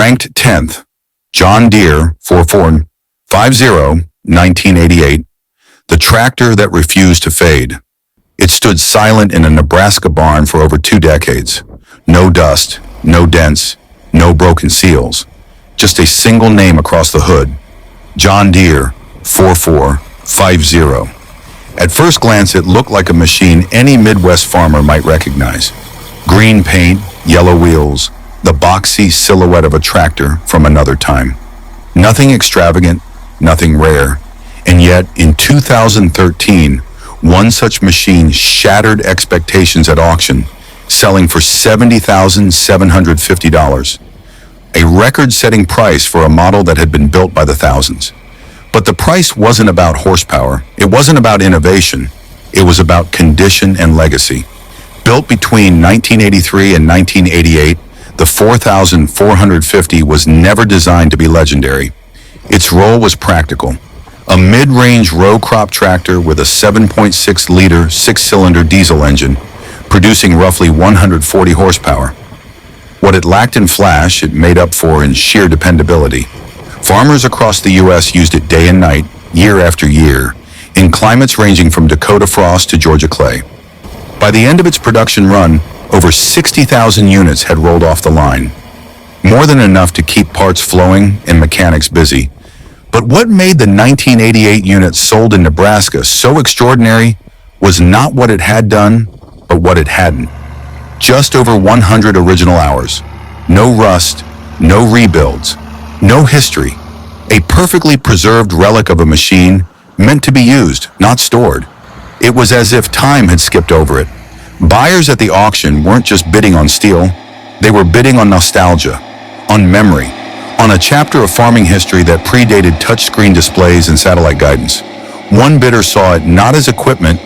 Ranked 10th, John Deere 4450, 1988, the tractor that refused to fade. It stood silent in a Nebraska barn for over 2 decades. No dust, no dents, no broken seals. Just a single name across the hood, John Deere 4450. At first glance, it looked like a machine any Midwest farmer might recognize. Green paint, yellow wheels, the boxy silhouette of a tractor from another time. Nothing extravagant, nothing rare. And yet, in 2013, one such machine shattered expectations at auction, selling for $70,750. A record-setting price for a model that had been built by the thousands. But the price wasn't about horsepower. It wasn't about innovation. It was about condition and legacy. Built between 1983 and 1988, the 4450 was never designed to be legendary. Its role was practical. A mid-range row crop tractor with a 7.6-liter 6-cylinder diesel engine, producing roughly 140 horsepower. What it lacked in flash, it made up for in sheer dependability. Farmers across the U.S. used it day and night, year after year, in climates ranging from Dakota frost to Georgia clay. By the end of its production run, over 60,000 units had rolled off the line. More than enough to keep parts flowing and mechanics busy. But what made the 1988 units sold in Nebraska so extraordinary was not what it had done, but what it hadn't. Just over 100 original hours. No rust, no rebuilds, no history. A perfectly preserved relic of a machine meant to be used, not stored. It was as if time had skipped over it. Buyers at the auction weren't just bidding on steel, they were bidding on nostalgia, on memory, on a chapter of farming history that predated touchscreen displays and satellite guidance. One bidder saw it not as equipment,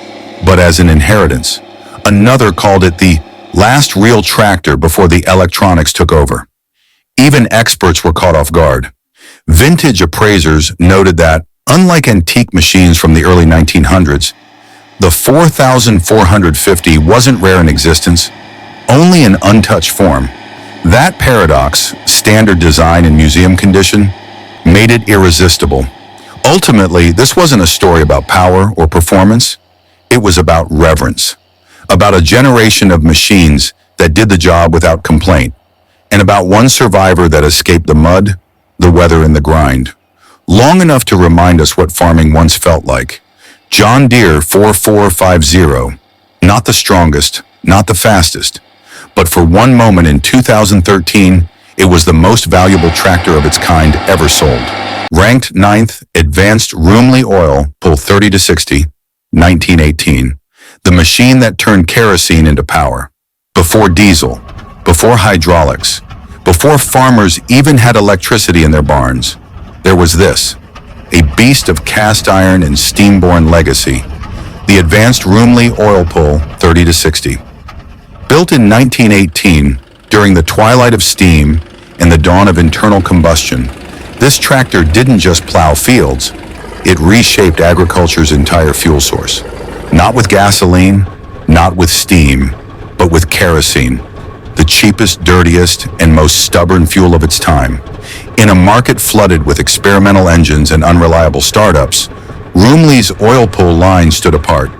but as an inheritance. Another called it the last real tractor before the electronics took over. Even experts were caught off guard. Vintage appraisers noted that, unlike antique machines from the early 1900s, the 4450 wasn't rare in existence, only in untouched form. That paradox, standard design and museum condition, made it irresistible. Ultimately, this wasn't a story about power or performance. It was about reverence, about a generation of machines that did the job without complaint, and about one survivor that escaped the mud, the weather, and the grind, long enough to remind us what farming once felt like. John Deere 4450, not the strongest, not the fastest, but for one moment in 2013, it was the most valuable tractor of its kind ever sold. Ranked 9th, Advanced-Rumely Oil Pull 30-60, 1918, the machine that turned kerosene into power. Before diesel, before hydraulics, before farmers even had electricity in their barns, there was this, a beast of cast iron and steam-borne legacy, the Advanced-Rumely Oil Pull 30-60. Built in 1918, during the twilight of steam and the dawn of internal combustion, this tractor didn't just plow fields, it reshaped agriculture's entire fuel source. Not with gasoline, not with steam, but with kerosene, the cheapest, dirtiest, and most stubborn fuel of its time. In a market flooded with experimental engines and unreliable startups, Rumely's oil pull line stood apart.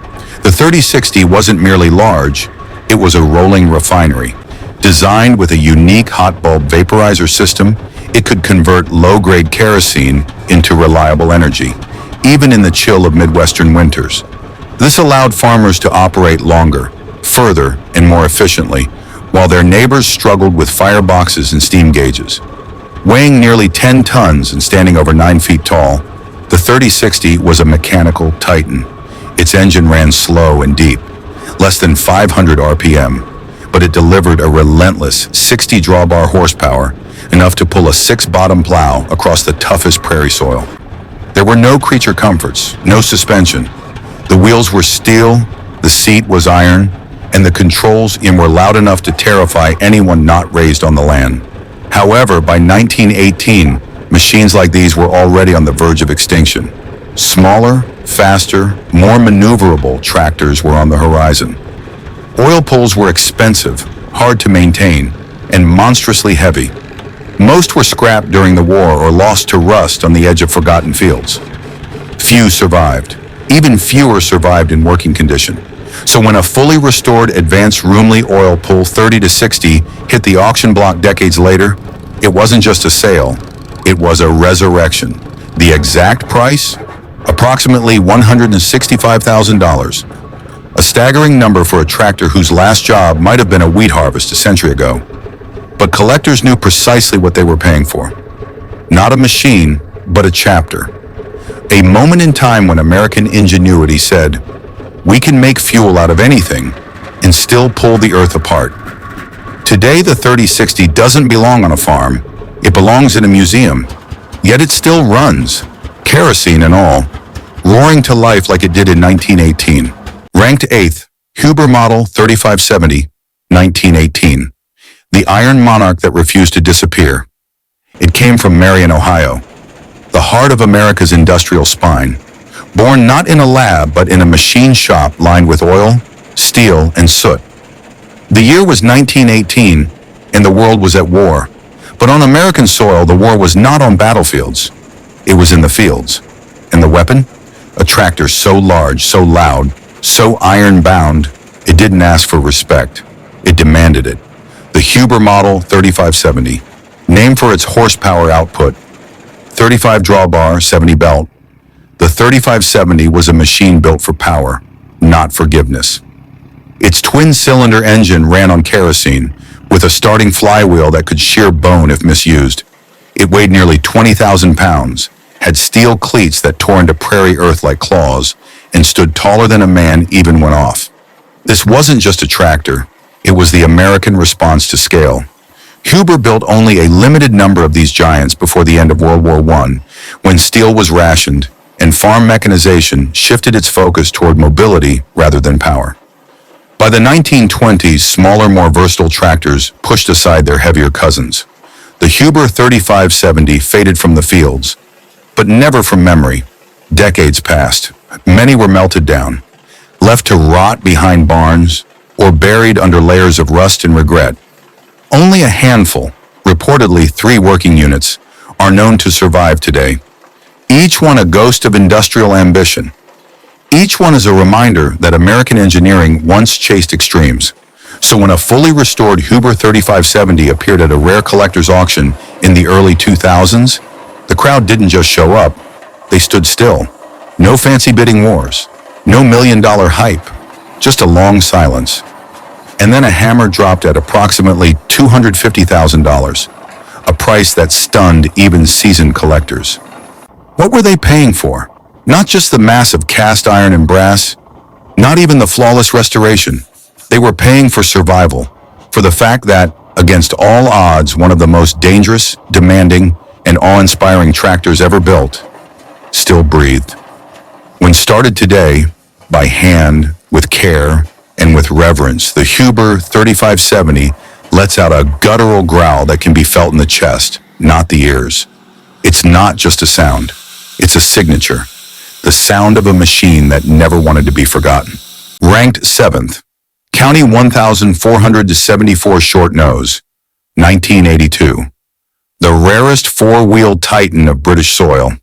The 3060 wasn't merely large, it was a rolling refinery. Designed with a unique hot bulb vaporizer system, it could convert low-grade kerosene into reliable energy, even in the chill of Midwestern winters. This allowed farmers to operate longer, further, and more efficiently, while their neighbors struggled with fireboxes and steam gauges. Weighing nearly 10 tons and standing over 9 feet tall, the 3060 was a mechanical titan. Its engine ran slow and deep, less than 500 RPM, but it delivered a relentless 60 drawbar horsepower, enough to pull a 6-bottom plow across the toughest prairie soil. There were no creature comforts, no suspension. The wheels were steel, the seat was iron, and the controls were loud enough to terrify anyone not raised on the land. However, by 1918, machines like these were already on the verge of extinction. Smaller, faster, more maneuverable tractors were on the horizon. Oil pulls were expensive, hard to maintain, and monstrously heavy. Most were scrapped during the war or lost to rust on the edge of forgotten fields. Few survived. Even fewer survived in working condition. So when a fully restored Advanced-Rumely Oil Pull 30 to 60 hit the auction block decades later, it wasn't just a sale, it was a resurrection. The exact price? Approximately $165,000. A staggering number for a tractor whose last job might have been a wheat harvest a century ago. But collectors knew precisely what they were paying for. Not a machine, but a chapter. A moment in time when American ingenuity said, "We can make fuel out of anything and still pull the earth apart." Today, the 3060 doesn't belong on a farm. It belongs in a museum. Yet it still runs, kerosene and all, roaring to life like it did in 1918. Ranked 8th, Huber Model 3570, 1918. The iron monarch that refused to disappear. It came from Marion, Ohio, the heart of America's industrial spine. Born not in a lab, but in a machine shop lined with oil, steel, and soot. The year was 1918, and the world was at war. But on American soil, the war was not on battlefields. It was in the fields. And the weapon? A tractor so large, so loud, so iron-bound, it didn't ask for respect. It demanded it. The Huber Model 3570, named for its horsepower output, 35 drawbar, 70 belt. The 3570 was a machine built for power, not forgiveness. Its twin-cylinder engine ran on kerosene, with a starting flywheel that could shear bone if misused. It weighed nearly 20,000 pounds, had steel cleats that tore into prairie earth like claws, and stood taller than a man even when off. This wasn't just a tractor, it was the American response to scale. Huber built only a limited number of these giants before the end of World War I, when steel was rationed and farm mechanization shifted its focus toward mobility rather than power. By the 1920s, smaller, more versatile tractors pushed aside their heavier cousins. The Huber 3570 faded from the fields, but never from memory. Decades passed. Many were melted down, left to rot behind barns, or buried under layers of rust and regret. Only a handful, reportedly 3 working units, are known to survive today. Each one a ghost of industrial ambition. Each one is a reminder that American engineering once chased extremes. So when a fully restored Huber 3570 appeared at a rare collector's auction in the early 2000s, the crowd didn't just show up, they stood still. No fancy bidding wars, no million-dollar hype, just a long silence. And then a hammer dropped at approximately $250,000, a price that stunned even seasoned collectors. What were they paying for? Not just the massive cast iron and brass, not even the flawless restoration. They were paying for survival, for the fact that, against all odds, one of the most dangerous, demanding, and awe-inspiring tractors ever built still breathed. When started today, by hand, with care, and with reverence, the Huber 3570 lets out a guttural growl that can be felt in the chest, not the ears. It's not just a sound. It's a signature. The sound of a machine that never wanted to be forgotten. Ranked 7th, County 1474 Short Nose, 1982. The rarest 4-wheeled titan of British soil.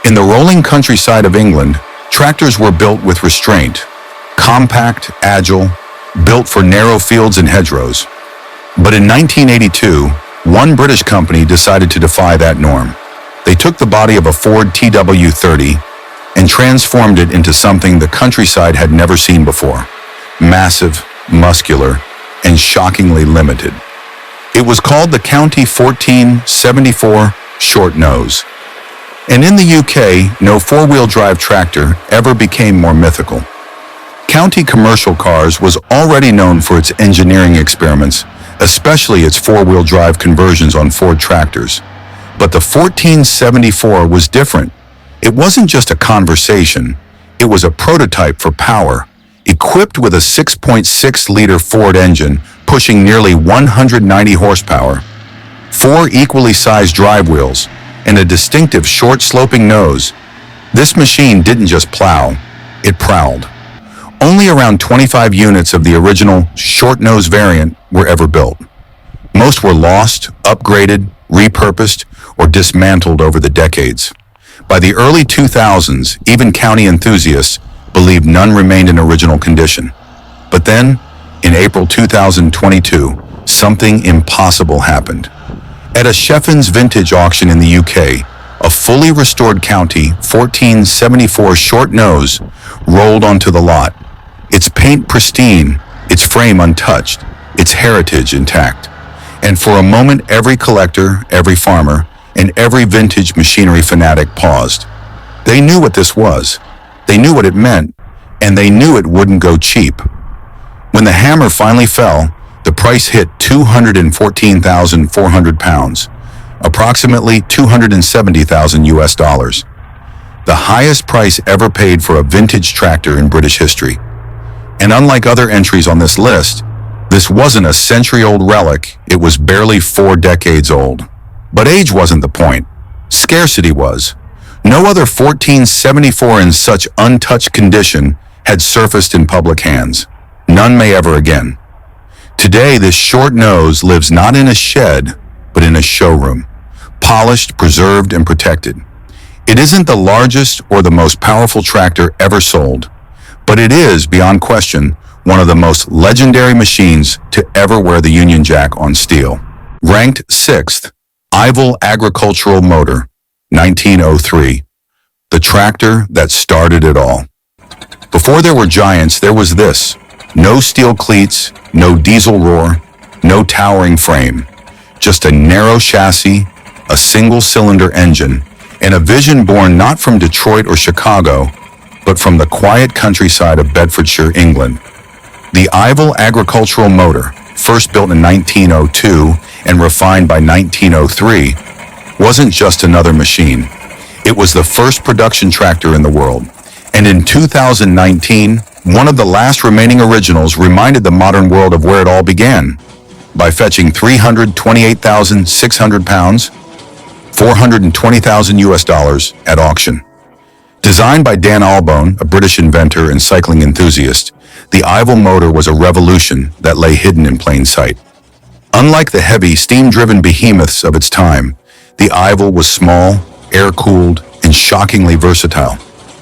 In the rolling countryside of England, tractors were built with restraint. Compact, agile, built for narrow fields and hedgerows. But in 1982, one British company decided to defy that norm. They took the body of a Ford TW30 and transformed it into something the countryside had never seen before. Massive, muscular, and shockingly limited. It was called the County 1474 Short Nose. And in the UK, no 4-wheel drive tractor ever became more mythical. County Commercial Cars was already known for its engineering experiments, especially its 4-wheel drive conversions on Ford tractors. But the 1474 was different. It wasn't just a conversation, it was a prototype for power, equipped with a 6.6-liter Ford engine pushing nearly 190 horsepower, 4 equally sized drive wheels, and a distinctive short-sloping nose. This machine didn't just plow, it prowled. Only around 25 units of the original short-nose variant were ever built. Most were lost, upgraded, repurposed, or dismantled over the decades. By the early 2000s, even county enthusiasts believed none remained in original condition. But then, in April 2022, something impossible happened. At a Sheffens vintage auction in the UK, a fully restored County 1474 short nose rolled onto the lot, its paint pristine, its frame untouched, its heritage intact. And for a moment, every collector, every farmer, and every vintage machinery fanatic paused. They knew what this was. They knew what it meant, and they knew it wouldn't go cheap. When the hammer finally fell, the price hit £214,400, approximately 270,000 US dollars. The highest price ever paid for a vintage tractor in British history. And unlike other entries on this list, this wasn't a century-old relic, it was barely 4 decades old. But age wasn't the point. Scarcity was. No other 1474 in such untouched condition had surfaced in public hands. None may ever again. Today, this short nose lives not in a shed, but in a showroom, polished, preserved, and protected. It isn't the largest or the most powerful tractor ever sold, but it is, beyond question, one of the most legendary machines to ever wear the Union Jack on steel. Ranked 6th, Ivel Agricultural Motor, 1903, the tractor that started it all. Before there were giants, there was this. No steel cleats, no diesel roar, no towering frame. Just a narrow chassis, a single-cylinder engine, and a vision born not from Detroit or Chicago, but from the quiet countryside of Bedfordshire, England. The Ivel Agricultural Motor, first built in 1902 and refined by 1903, wasn't just another machine. It was the first production tractor in the world. And in 2019, one of the last remaining originals reminded the modern world of where it all began, by fetching 328,600 pounds, 420,000 US dollars at auction. Designed by Dan Albone, a British inventor and cycling enthusiast, the Ivel motor was a revolution that lay hidden in plain sight. Unlike the heavy, steam-driven behemoths of its time, the Ivel was small, air-cooled, and shockingly versatile.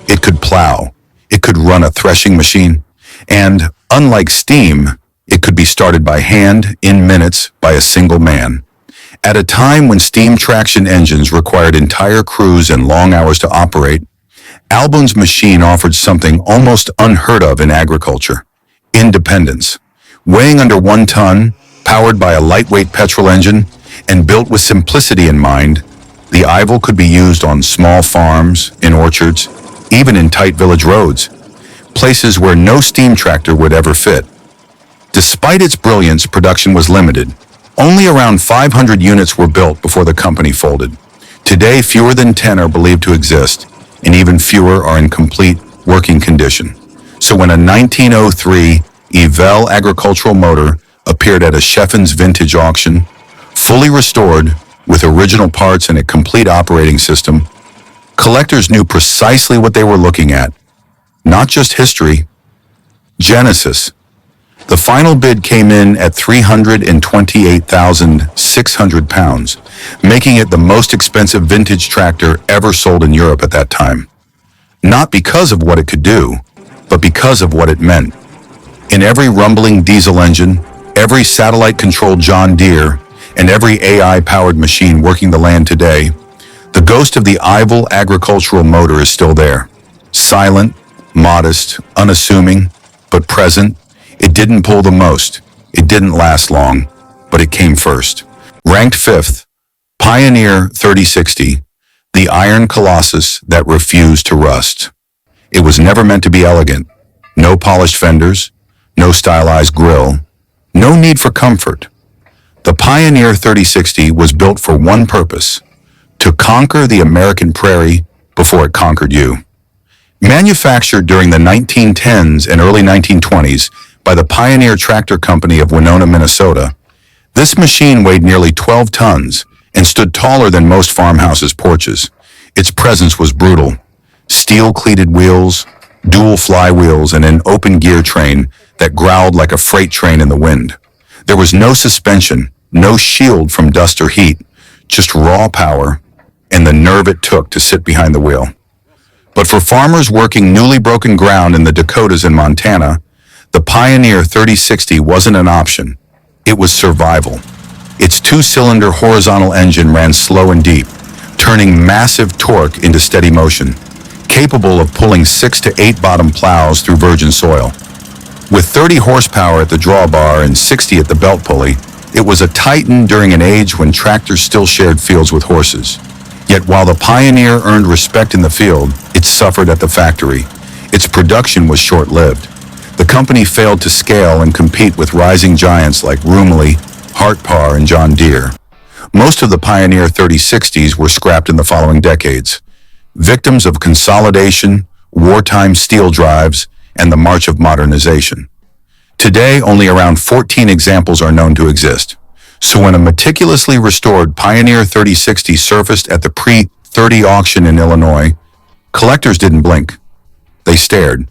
It could plow, it could run a threshing machine, and, unlike steam, it could be started by hand in minutes by a single man. At a time when steam traction engines required entire crews and long hours to operate, Albone's machine offered something almost unheard of in agriculture: independence. Weighing under 1 ton, powered by a lightweight petrol engine, and built with simplicity in mind, the Ivel could be used on small farms, in orchards, even in tight village roads, places where no steam tractor would ever fit. Despite its brilliance, production was limited. Only around 500 units were built before the company folded. Today, fewer than 10 are believed to exist, and even fewer are in complete working condition. So when a 1903 Ivel agricultural motor appeared at a Sheffens vintage auction, fully restored, with original parts and a complete operating system, collectors knew precisely what they were looking at. Not just history, Genesis. The final bid came in at 328,600 pounds, making it the most expensive vintage tractor ever sold in Europe at that time. Not because of what it could do, but because of what it meant. In every rumbling diesel engine, every satellite-controlled John Deere, and every AI-powered machine working the land today, the ghost of the Ivel agricultural motor is still there. Silent, modest, unassuming, but present. It didn't pull the most. It didn't last long, but it came first. Ranked 5th, Pioneer 3060, the iron colossus that refused to rust. It was never meant to be elegant. No polished fenders, no stylized grille, no need for comfort. The Pioneer 3060 was built for one purpose: to conquer the American prairie before it conquered you. Manufactured during the 1910s and early 1920s by the Pioneer Tractor Company of Winona, Minnesota, this machine weighed nearly 12 tons and stood taller than most farmhouses' porches. Its presence was brutal. Steel-cleated wheels, dual flywheels, and an open gear train that growled like a freight train in the wind. There was no suspension, no shield from dust or heat, just raw power and the nerve it took to sit behind the wheel. But for farmers working newly broken ground in the Dakotas and Montana, the Pioneer 3060 wasn't an option. It was survival. Its two-cylinder horizontal engine ran slow and deep, turning massive torque into steady motion, capable of pulling 6 to 8 bottom plows through virgin soil. With 30 horsepower at the drawbar and 60 at the belt pulley, it was a titan during an age when tractors still shared fields with horses. Yet while the Pioneer earned respect in the field, it suffered at the factory. Its production was short-lived. The company failed to scale and compete with rising giants like Rumely, Hartpar, and John Deere. Most of the Pioneer 3060s were scrapped in the following decades, victims of consolidation, wartime steel drives, and the march of modernization. Today, only around 14 examples are known to exist. So when a meticulously restored Pioneer 3060 surfaced at the pre-30 auction in Illinois, collectors didn't blink. They stared.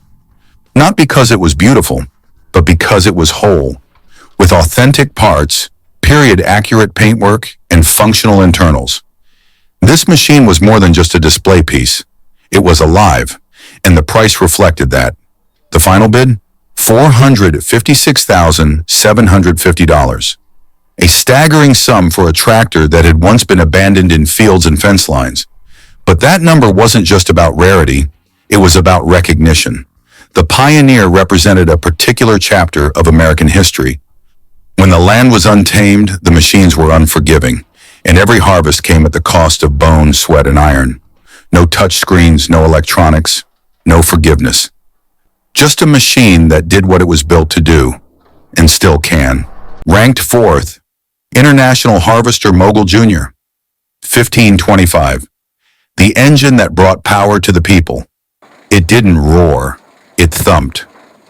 Not because it was beautiful, but because it was whole, with authentic parts, period-accurate paintwork, and functional internals. This machine was more than just a display piece. It was alive, and the price reflected that. The final bid? $456,750. A staggering sum for a tractor that had once been abandoned in fields and fence lines. But that number wasn't just about rarity, it was about recognition. The Pioneer represented a particular chapter of American history. When the land was untamed, the machines were unforgiving, and every harvest came at the cost of bone, sweat, and iron. No touchscreens, no electronics, no forgiveness. Just a machine that did what it was built to do, and still can. Ranked fourth, International Harvester Mogul Jr. 1525. The engine that brought power to the people. It didn't roar, it thumped.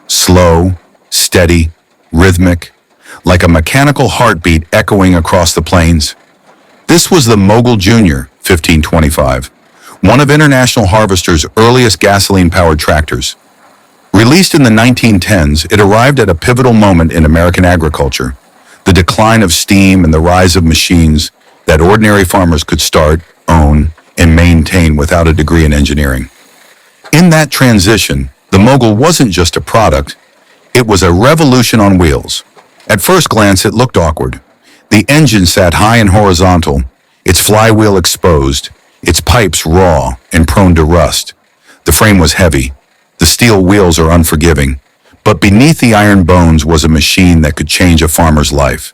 Slow, steady, rhythmic, like a mechanical heartbeat echoing across the plains. This was the Mogul Jr. 1525, one of International Harvester's earliest gasoline-powered tractors. Released in the 1910s, it arrived at a pivotal moment in American agriculture. The decline of steam and the rise of machines that ordinary farmers could start, own, and maintain without a degree in engineering. In that transition, the Mogul wasn't just a product, it was a revolution on wheels. At first glance, it looked awkward. The engine sat high and horizontal, its flywheel exposed, its pipes raw and prone to rust. The frame was heavy, the steel wheels are unforgiving. But beneath the iron bones was a machine that could change a farmer's life.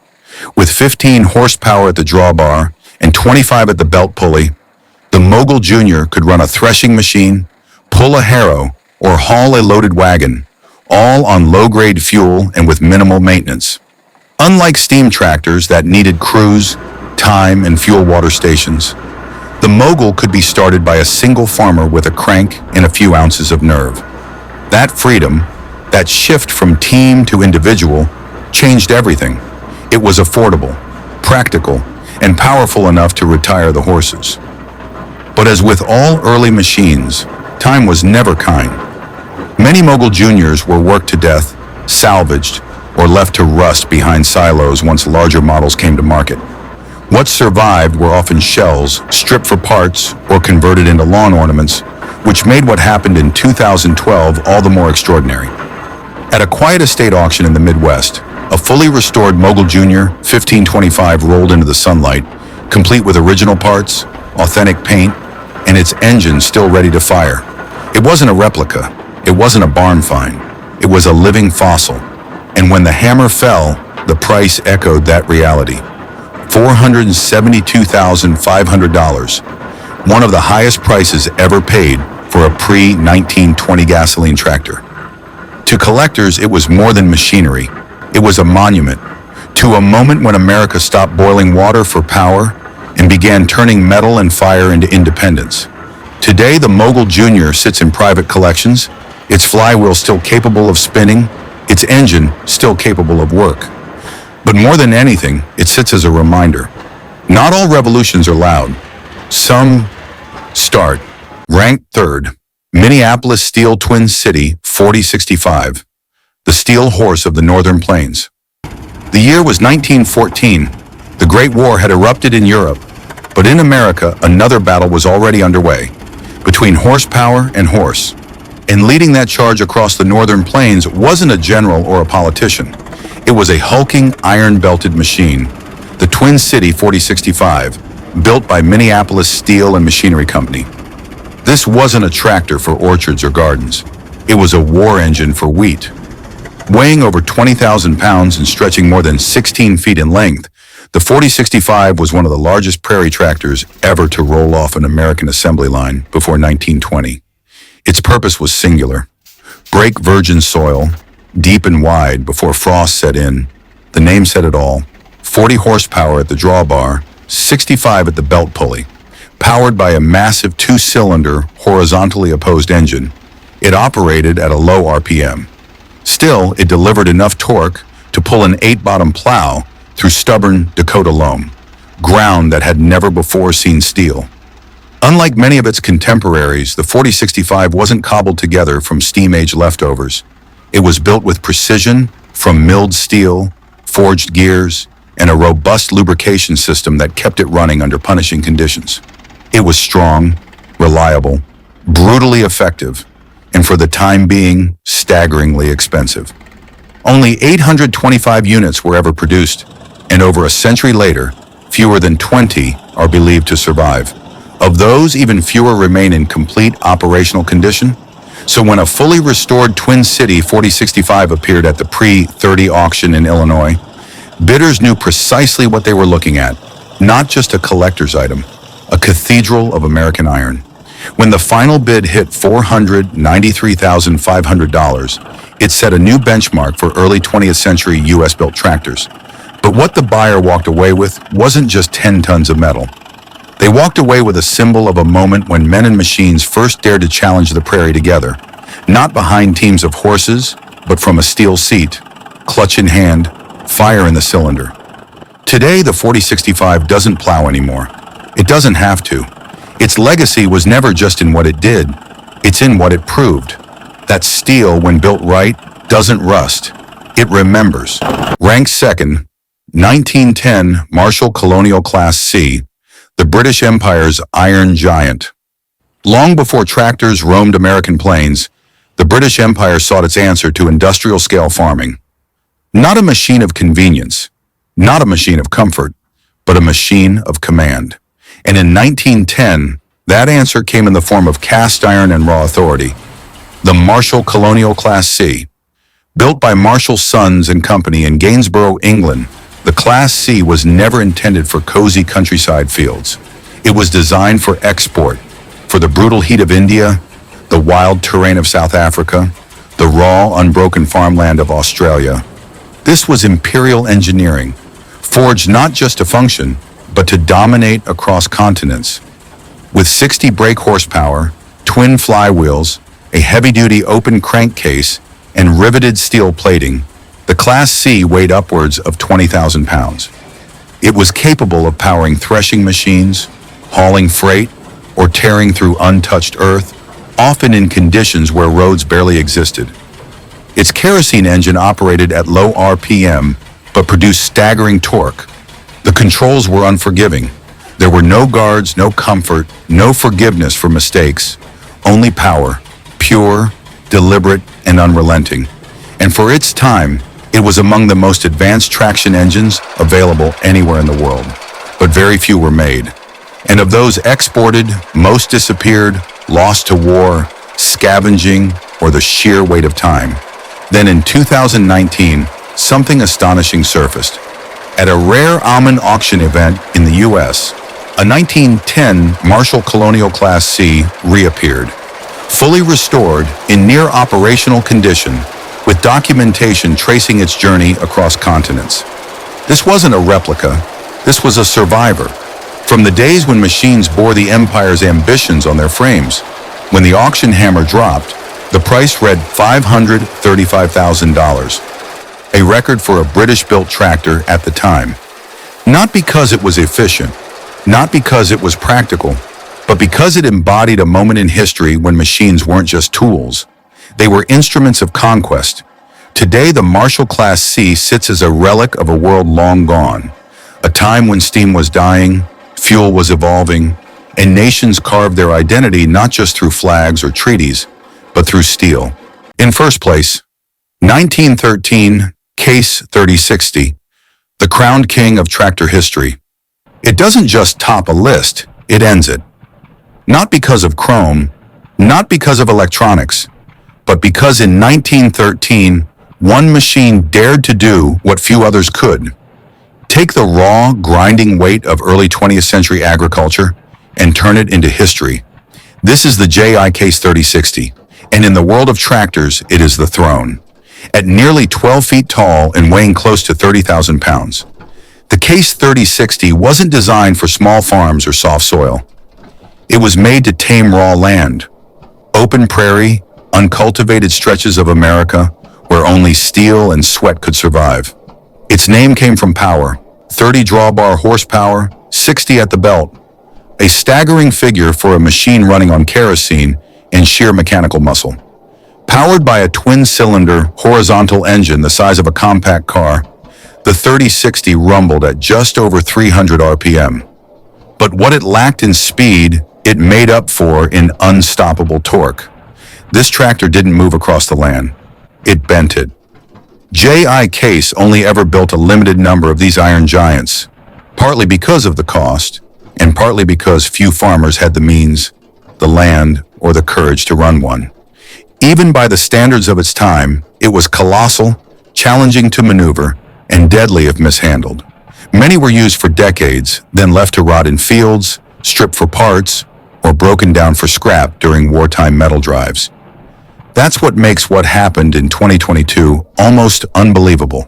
With 15 horsepower at the drawbar and 25 at the belt pulley, the Mogul Jr. could run a threshing machine, pull a harrow, or haul a loaded wagon, all on low-grade fuel and with minimal maintenance. Unlike steam tractors that needed crews, time, and fuel water stations, the Mogul could be started by a single farmer with a crank and a few ounces of nerve. That freedom, that shift from team to individual, changed everything. It was affordable, practical, and powerful enough to retire the horses. But as with all early machines, time was never kind. Many Mogul Juniors were worked to death, salvaged, or left to rust behind silos once larger models came to market. What survived were often shells, stripped for parts, or converted into lawn ornaments, which made what happened in 2012 all the more extraordinary. At a quiet estate auction in the Midwest, a fully restored Mogul Jr. 1525 rolled into the sunlight, complete with original parts, authentic paint, and its engine still ready to fire. It wasn't a replica. It wasn't a barn find. It was a living fossil. And when the hammer fell, the price echoed that reality. $472,500, one of the highest prices ever paid for a pre-1920 gasoline tractor. To collectors, it was more than machinery. It was a monument to a moment when America stopped boiling water for power and began turning metal and fire into independence. Today, the Mogul Jr. sits in private collections, its flywheel still capable of spinning, its engine still capable of work. But more than anything, it sits as a reminder. Not all revolutions are loud. Some start. Ranked third, Minneapolis Steel Twin City 4065, the steel horse of the Northern Plains. The year was 1914. The Great War had erupted in Europe. But in America, another battle was already underway, between horsepower and horse. And leading that charge across the northern plains wasn't a general or a politician. It was a hulking, iron-belted machine, the Twin City 4065, built by Minneapolis Steel and Machinery Company. This wasn't a tractor for orchards or gardens. It was a war engine for wheat. Weighing over 20,000 pounds and stretching more than 16 feet in length, the 4065 was one of the largest prairie tractors ever to roll off an American assembly line before 1920. Its purpose was singular: break virgin soil, deep and wide before frost set in. The name said it all: 40 horsepower at the drawbar, 65 at the belt pulley. Powered by a massive two-cylinder, horizontally opposed engine, it operated at a low RPM. Still, it delivered enough torque to pull an 8-bottom plow through stubborn Dakota loam, ground that had never before seen steel. Unlike many of its contemporaries, the 4065 wasn't cobbled together from steam-age leftovers. It was built with precision from milled steel, forged gears, and a robust lubrication system that kept it running under punishing conditions. It was strong, reliable, brutally effective, and for the time being, staggeringly expensive. Only 825 units were ever produced, and over a century later, fewer than 20 are believed to survive. Of those, even fewer remain in complete operational condition. So when a fully restored Twin City 4065 appeared at the pre-30 auction in Illinois, bidders knew precisely what they were looking at: not just a collector's item, a cathedral of American iron. When the final bid hit $493,500, it set a new benchmark for early 20th century U.S.-built tractors. But what the buyer walked away with wasn't just 10 tons of metal. They walked away with a symbol of a moment when men and machines first dared to challenge the prairie together, not behind teams of horses, but from a steel seat, clutch in hand, fire in the cylinder. Today, the 4065 doesn't plow anymore. It doesn't have to. Its legacy was never just in what it did, it's in what it proved. That steel, when built right, doesn't rust. It remembers. Ranked second, 1910 Marshall Colonial Class C, the British Empire's iron giant. Long before tractors roamed American plains, the British Empire sought its answer to industrial-scale farming. Not a machine of convenience, not a machine of comfort, but a machine of command. And in 1910, that answer came in the form of cast iron and raw authority. The Marshall Colonial Class C. Built by Marshall Sons and Company in Gainsborough, England, the Class C was never intended for cozy countryside fields. It was designed for export, for the brutal heat of India, the wild terrain of South Africa, the raw, unbroken farmland of Australia. This was imperial engineering, forged not just to function, but to dominate across continents. With 60 brake horsepower, twin flywheels, a heavy-duty open crankcase, and riveted steel plating, the Class C weighed upwards of 20,000 pounds. It was capable of powering threshing machines, hauling freight, or tearing through untouched earth, often in conditions where roads barely existed. Its kerosene engine operated at low RPM, but produced staggering torque. The controls were unforgiving. There were no guards, no comfort, no forgiveness for mistakes, only power, pure, deliberate, and unrelenting. And for its time, it was among the most advanced traction engines available anywhere in the world. But very few were made. And of those exported, most disappeared, lost to war, scavenging, or the sheer weight of time. Then in 2019, something astonishing surfaced. At a rare almond auction event in the U.S., a 1910 Marshall Colonial Class C reappeared, fully restored in near operational condition, with documentation tracing its journey across continents. This wasn't a replica, this was a survivor. From the days when machines bore the Empire's ambitions on their frames, when the auction hammer dropped, the price read $535,000. A record for a British-built tractor at the time. Not because it was efficient, not because it was practical, but because it embodied a moment in history when machines weren't just tools. They were instruments of conquest. Today, the Marshall Class C sits as a relic of a world long gone, a time when steam was dying, fuel was evolving, and nations carved their identity not just through flags or treaties, but through steel. In first place, 1913, Case 3060, the crowned king of tractor history. It doesn't just top a list, it ends it. Not because of chrome, not because of electronics, but because in 1913, one machine dared to do what few others could. Take the raw, grinding weight of early 20th century agriculture and turn it into history. This is the JI Case 3060, and in the world of tractors, it is the throne. At nearly 12 feet tall and weighing close to 30,000 pounds, the Case 3060 wasn't designed for small farms or soft soil. It was made to tame raw land, open prairie, uncultivated stretches of America where only steel and sweat could survive. Its name came from power, 30 drawbar horsepower, 60 at the belt, a staggering figure for a machine running on kerosene and sheer mechanical muscle. Powered by a twin-cylinder, horizontal engine the size of a compact car, the 3060 rumbled at just over 300 RPM. But what it lacked in speed, it made up for in unstoppable torque. This tractor didn't move across the land. It bent it. J.I. Case only ever built a limited number of these iron giants, partly because of the cost, and partly because few farmers had the means, the land, or the courage to run one. Even by the standards of its time, it was colossal, challenging to maneuver, and deadly if mishandled. Many were used for decades, then left to rot in fields, stripped for parts, or broken down for scrap during wartime metal drives. That's what makes what happened in 2022 almost unbelievable.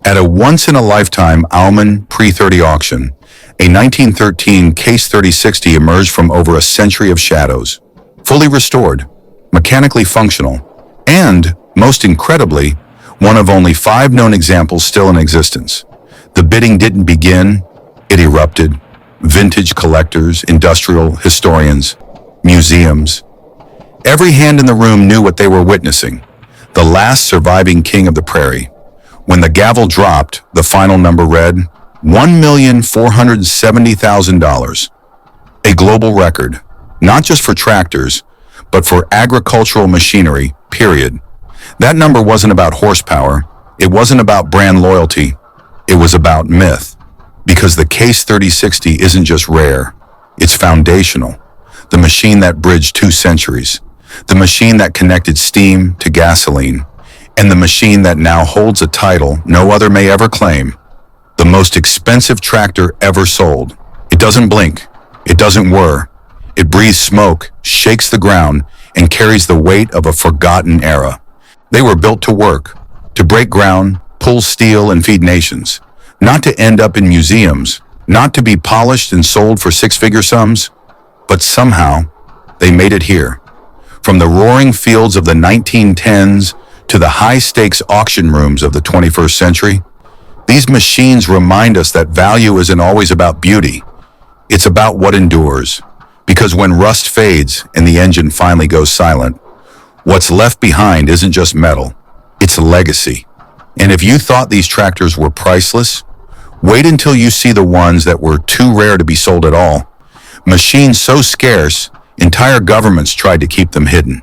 At a once-in-a-lifetime Alman pre-30 auction, a 1913 Case 3060 emerged from over a century of shadows, fully restored, mechanically functional, and, most incredibly, one of only 5 known examples still in existence. The bidding didn't begin, it erupted. Vintage collectors, industrial historians, museums. Every hand in the room knew what they were witnessing, the last surviving king of the prairie. When the gavel dropped, the final number read, $1,470,000. A global record, not just for tractors, but for agricultural machinery, period. That number wasn't about horsepower, it wasn't about brand loyalty, it was about myth. Because the Case 3060 isn't just rare, it's foundational. The machine that bridged 2 centuries, the machine that connected steam to gasoline, and the machine that now holds a title no other may ever claim, the most expensive tractor ever sold. It doesn't blink, it doesn't whir, it breathes smoke, shakes the ground, and carries the weight of a forgotten era. They were built to work, to break ground, pull steel, and feed nations. Not to end up in museums, not to be polished and sold for 6-figure sums, but somehow they made it here. From the roaring fields of the 1910s to the high-stakes auction rooms of the 21st century, these machines remind us that value isn't always about beauty. It's about what endures. Because when rust fades and the engine finally goes silent, what's left behind isn't just metal, it's a legacy. And if you thought these tractors were priceless, wait until you see the ones that were too rare to be sold at all. Machines so scarce, entire governments tried to keep them hidden.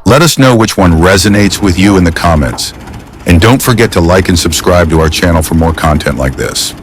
Let us know which one resonates with you in the comments. And don't forget to like and subscribe to our channel for more content like this.